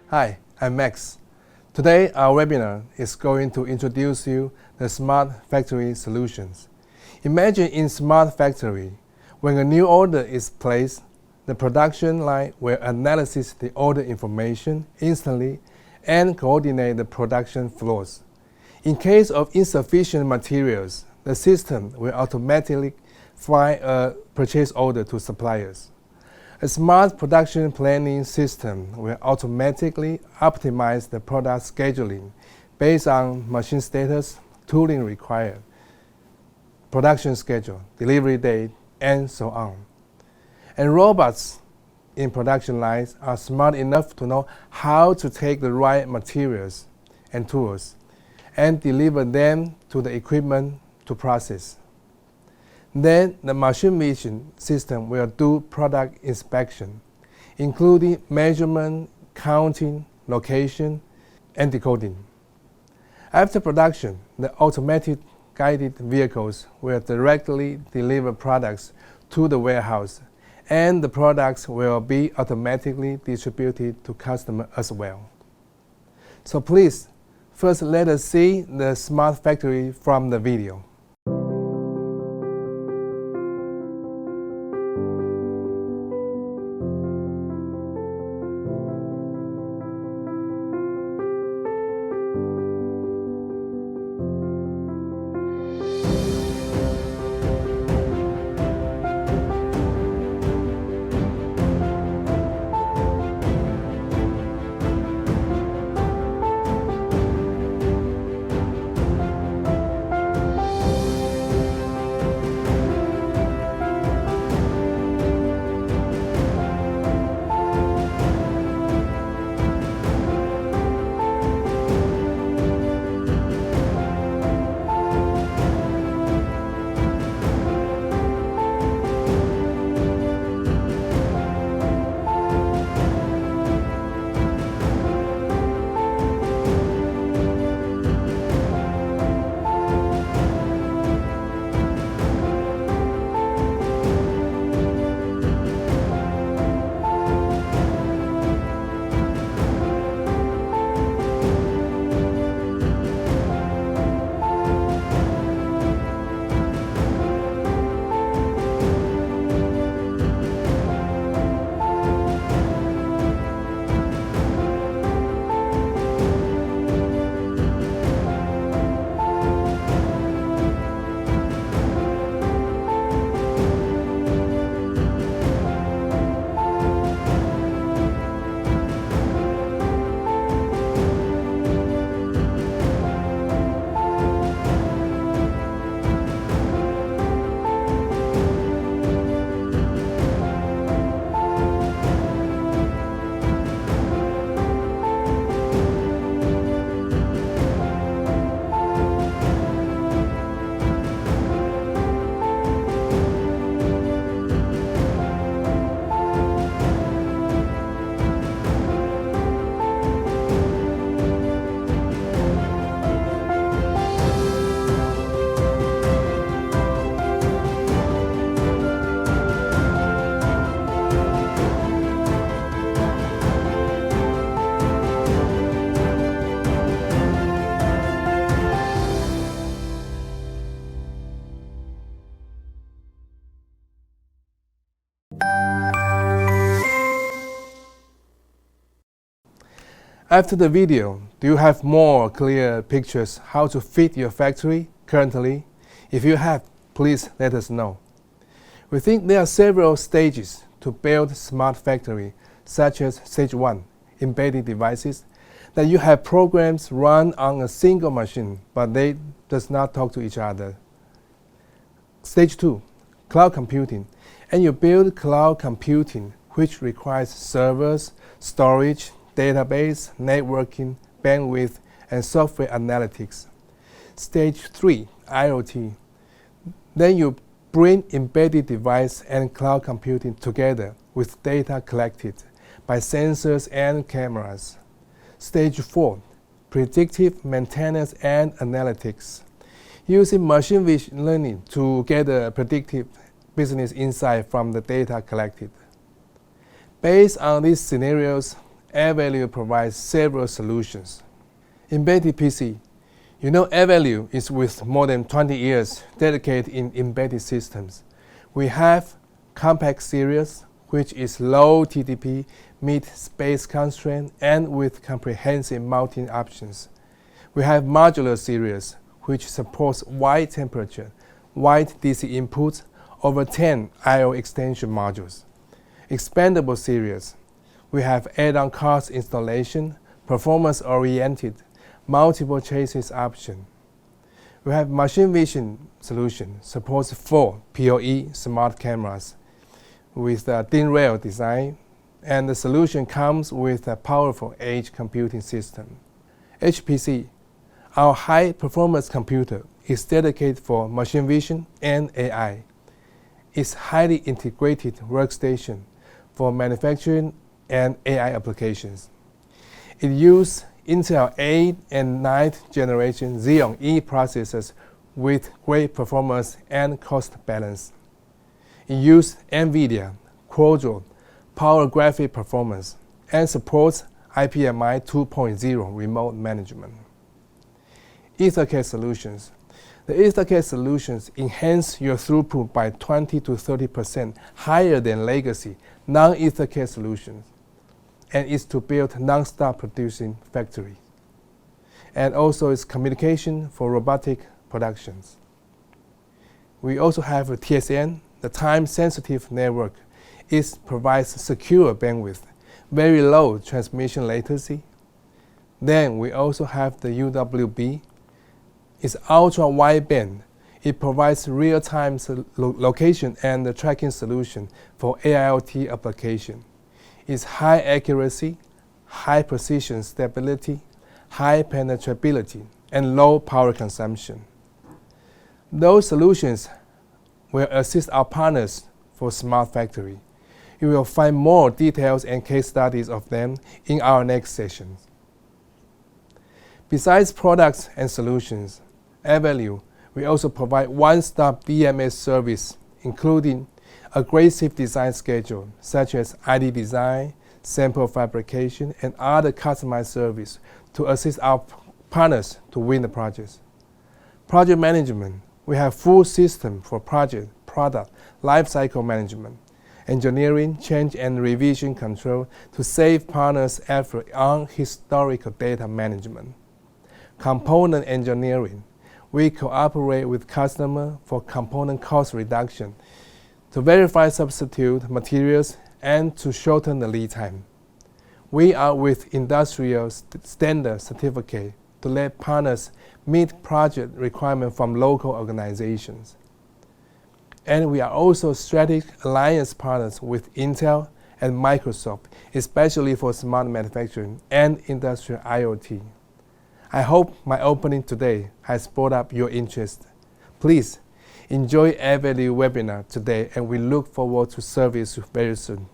Hi, I'm Max. Today our webinar is going to introduce you the Smart Factory solutions. Imagine in Smart Factory, when a new order is placed, the production line will analyze the order information instantly and coordinate the production flows. In case of insufficient materials, the system will automatically fly a purchase order to suppliers. A smart production planning system will automatically optimize the product scheduling based on machine status, tooling required, production schedule, delivery date, and so on. And robots in production lines are smart enough to know how to take the right materials and tools and deliver them to the equipment to process. Then the machine vision system will do product inspection, including measurement, counting, location, and decoding. After production, the automated guided vehicles will directly deliver products to the warehouse, and the products will be automatically distributed to customers as well. So please, first let us see the Smart Factory from the video. After the video, do you have more clear pictures how to fit your factory currently? If you have, please let us know. We think there are several stages to build smart factory, such as stage 1, embedded devices, that you have programs run on a single machine, but they does not talk to each other. Stage 2, cloud computing, and you build cloud computing, which requires servers, storage, database, networking, bandwidth, and software analytics. Stage 3, IoT. Then you bring embedded device and cloud computing together with data collected by sensors and cameras. Stage 4, predictive maintenance and analytics. Using machine vision learning to gather predictive business insight from the data collected. Based on these scenarios Avalue provides several solutions. Embedded PC. You know Avalue is with more than 20 years dedicated in embedded systems. We have compact series, which is low TDP, meet space constraint, and with comprehensive mounting options. We have modular series, which supports wide temperature, wide DC inputs, over 10 I/O extension modules. Expandable series. We have add-on cost installation, performance-oriented, multiple chassis option. We have machine vision solution, supports 4 PoE smart cameras with a thin rail design, and the solution comes with a powerful edge computing system. HPC, our high-performance computer, is dedicated for machine vision and AI. It's highly integrated workstation for manufacturing and AI applications. It uses Intel 8th and 9th generation Xeon E processors with great performance and cost balance. It uses NVIDIA Quadro power graphic performance and supports IPMI 2.0 remote management. EtherCAD solutions. The EtherCAD solutions enhance your throughput by 20 to 30% higher than legacy non-EtherCAD solutions, and is to build non-stop producing factory. And also it's communication for robotic productions. We also have a TSN, the time-sensitive network. It provides secure bandwidth, very low transmission latency. Then we also have the UWB. It's ultra-wideband. It provides real-time location and the tracking solution for IoT application. It's high accuracy, high precision stability, high penetrability, and low power consumption. Those solutions will assist our partners for smart factory. You will find more details and case studies of them in our next sessions. Besides products and solutions, Avalue, we also provide one-stop DMS service, including aggressive design schedule, such as ID design, sample fabrication, and other customized service to assist our partners to win the projects. Project management, we have full system for project, product, lifecycle management, engineering, change and revision control to save partners' effort on historical data management. Component engineering, we cooperate with customer for component cost reduction to verify substitute materials and to shorten the lead time. We are with industrial standard certificate to let partners meet project requirements from local organizations. And we are also strategic alliance partners with Intel and Microsoft, especially for smart manufacturing and industrial IoT. I hope my opening today has brought up your interest. Please enjoy Avalue webinar today, and we look forward to service you very soon.